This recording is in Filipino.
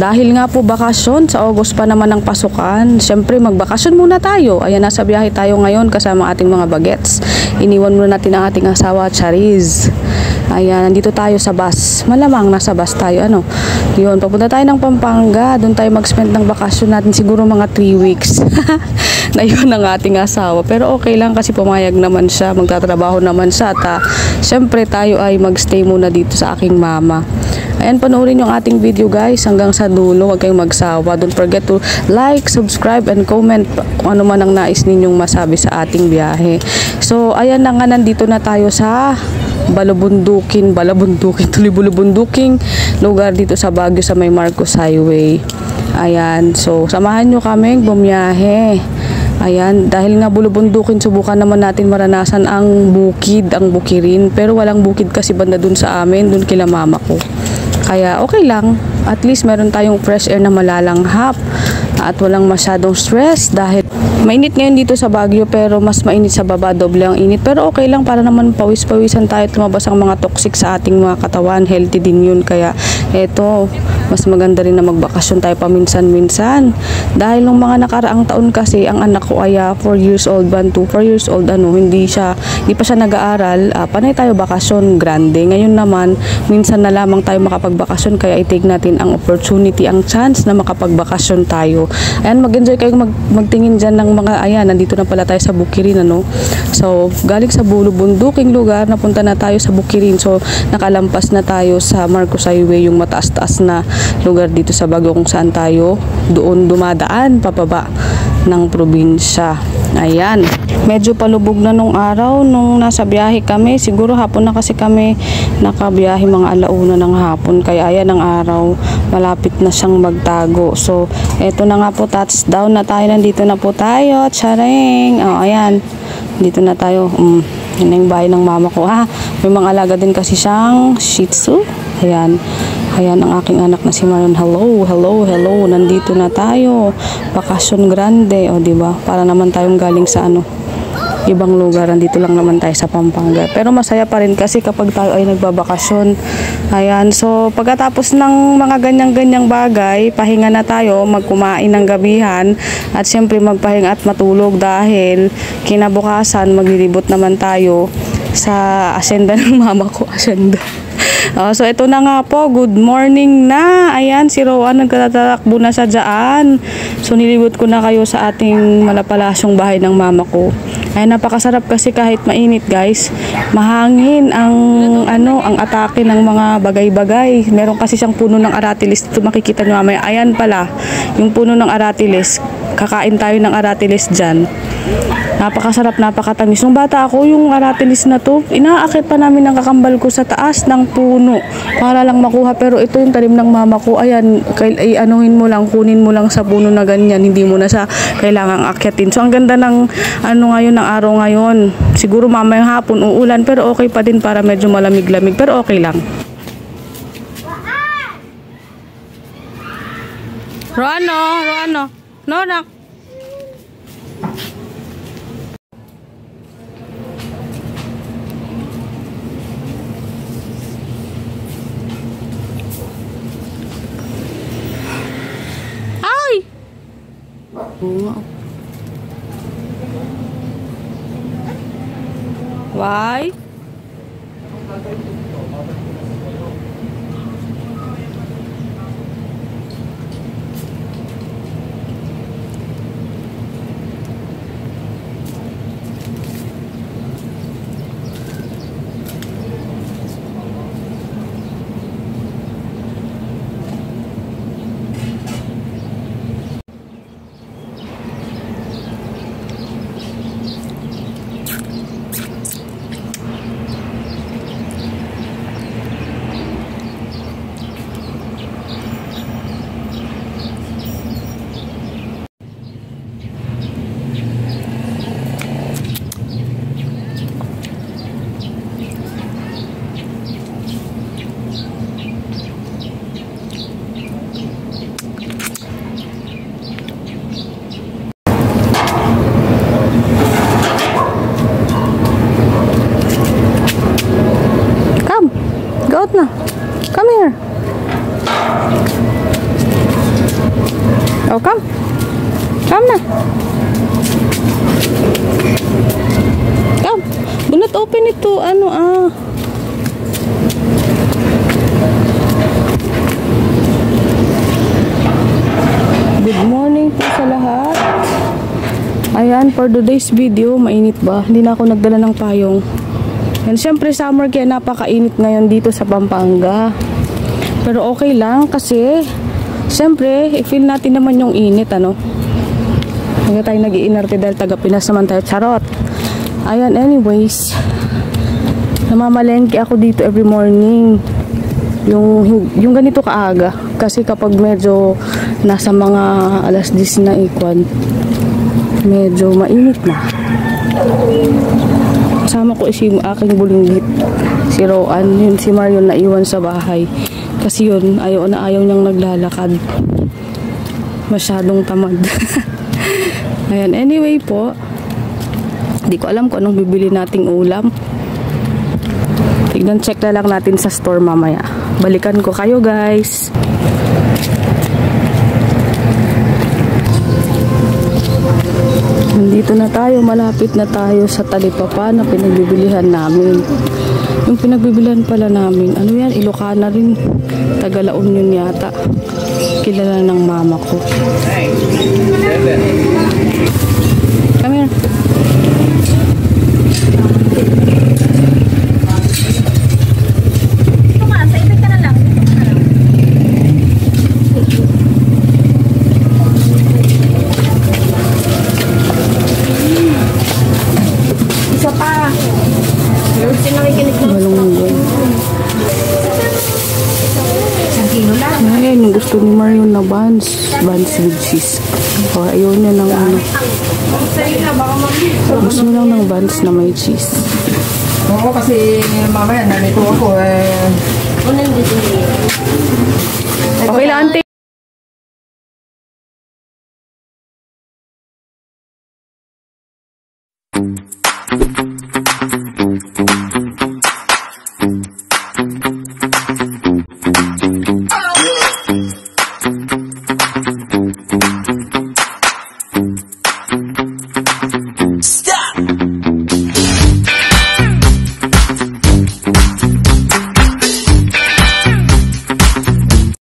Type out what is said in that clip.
Dahil nga po bakasyon, sa August pa naman ang pasukan. Siyempre magbakasyon muna tayo. Ayan, nasa biyahe tayo ngayon kasama ating mga bagets. Iniwan muna natin ang ating asawa, Chariz. Ayan, nandito tayo sa bus. Malamang nasa bus tayo, ano. Yun, papunta tayo ng Pampanga. Doon tayo mag-spend ng bakasyon natin, siguro mga 3 weeks. Na yun ang ating asawa. Pero okay lang kasi pumayag naman siya, magtatrabaho naman siya. At syempre tayo ay magstay muna dito sa aking mama. Ayan, panoorin yung ating video guys hanggang sa dulo. Huwag kayong magsawa. Don't forget to like, subscribe, and comment kung ano man ang nais ninyong masabi sa ating biyahe. So, ayan na nga, nandito na tayo sa Balabundukin, Tulibulubunduking lugar dito sa Baguio sa may Marcos Highway. Ayan, so samahan nyo kaming bumiyahe. Ayan, dahil nga bulubundukin, subukan naman natin maranasan ang bukid, ang bukirin. Pero walang bukid kasi banda dun sa amin, dun kila mama ko. Kaya okay lang, at least meron tayong fresh air na malalanghap at walang masyadong stress dahil mainit ngayon dito sa Baguio pero mas mainit sa baba, doble ang init. Pero okay lang, para naman pawis-pawisan tayo at lumabas ang mga toxic sa ating mga katawan. Healthy din yun, kaya eto, mas maganda rin na magbakasyon tayo paminsan-minsan. Dahil nung mga nakaraang taon kasi, ang anak ko ay 4 years old, 4 years old, hindi pa siya nag-aaral, panay tayo bakasyon grande. Ngayon naman, minsan na lamang tayo makapagbakasyon, kaya i-take natin ang opportunity, ang chance na makapagbakasyon tayo. Ayan, mag-enjoy kayong magtingin dyan ng mga, ayan, nandito na pala tayo sa Bukirin, ano. So, galing sa bulubunduking lugar, napunta na tayo sa Bukirin. So, nakalampas na tayo sa Marcos Highway, yung mataas-taas na lugar dito sa Baguio kung saan tayo doon dumadaan papaba ng probinsya. Ayan, medyo palubog na nung araw nung nasa biyahe kami. Siguro hapon na kasi kami nakabiyahe, mga alauna ng hapon. Kaya ayan ang araw, malapit na siyang magtago. So, eto na nga po, touchdown na tayo. Nandito na po tayo. Charing! Oh, ayan. Dito na tayo. Yan yung bahay ng mama ko. May mga alaga din kasi siyang Shih Tzu. Ayan. Ayan ang aking anak na si Marion. Hello, hello, hello. Nandito na tayo. Bakasyon grande. O, diba? Para naman tayong galing sa ibang lugar. Nandito lang naman tayo sa Pampanga. Pero masaya pa rin kasi kapag tayo ay nagbabakasyon. Ayan. So, pagkatapos ng mga ganyang-ganyang bagay, pahinga na tayo, magkumain ng gabihan, at syempre magpahinga at matulog dahil kinabukasan maglilibot naman tayo sa asyenda ng mama ko. Asyenda. So ito na nga po, good morning na. Ayan, si Rowan nagtatakbo na sa dyan. So nilibot ko na kayo sa ating malapalasyong bahay ng mama ko. Ayan, napakasarap kasi kahit mainit guys. Mahangin ang atake ng mga bagay-bagay. Meron kasi siyang puno ng aratilis. Ito makikita nyo mamaya. Ayan pala, yung puno ng aratilis. Kakain tayo ng aratilis dyan. Napakasarap, napakatamis. Nung bata ako, yung aratilis na to, inaakit pa namin ng kakambal ko sa taas ng puno para lang makuha. Pero ito yung talim ng mama ko. Ayan, anuhin mo lang, kunin mo lang sa puno na ganyan. Hindi mo na siya kailangang akyatin. So, ang ganda ng ngayon, ng araw ngayon. Siguro mamayang hapon uulan, pero okay pa din para medyo malamig-lamig. Pero okay lang. Roano. Nora. Wow. Why? cannot open it to ano Good morning po sa lahat. Ayan, for today's video, mainit ba? Hindi na ako nagdala ng payong. And syempre summer kaya napakainit ngayon dito sa Pampanga. Pero okay lang kasi syempre, i-feel natin naman yung init, ano? Huwag tayo nag-iinarte dahil taga Pinas naman tayo. Charot! Ayan, anyways. Namamalengke ako dito every morning. Yung ganito kaaga. Kasi kapag medyo nasa mga alas 10 na ikwan, medyo mainit na. Kasama ko si aking bulinggit. Si Roan. Yun, si Marion na iwan sa bahay. Kasi yun, ayaw niyang naglalakad. Masyadong tamad. Ayan, anyway po. Hindi ko alam kung anong bibili nating ulam. Tignan, check na lang natin sa store mamaya. Balikan ko kayo, guys. Nandito na tayo, malapit na tayo sa talipapa na pinagbibilihan namin. Yung pinagbibilihan pala namin, ano yan, Ilocana rin. Tagalaon yun yata. Kilala ng mama ko. Come here. Ito nga, sa ibig ka na lang. Isa pa. Meron siya nakikinig ng Galunggong. isang kilo lang. Ayan, yung gusto ni Marion na buns. Buns with cheese. O, ayaw niya ng ano. Gusto mo lang ng buns na may cheese. Oo, kasi mamaya nalito ako Unang dito. Okay lang, ante.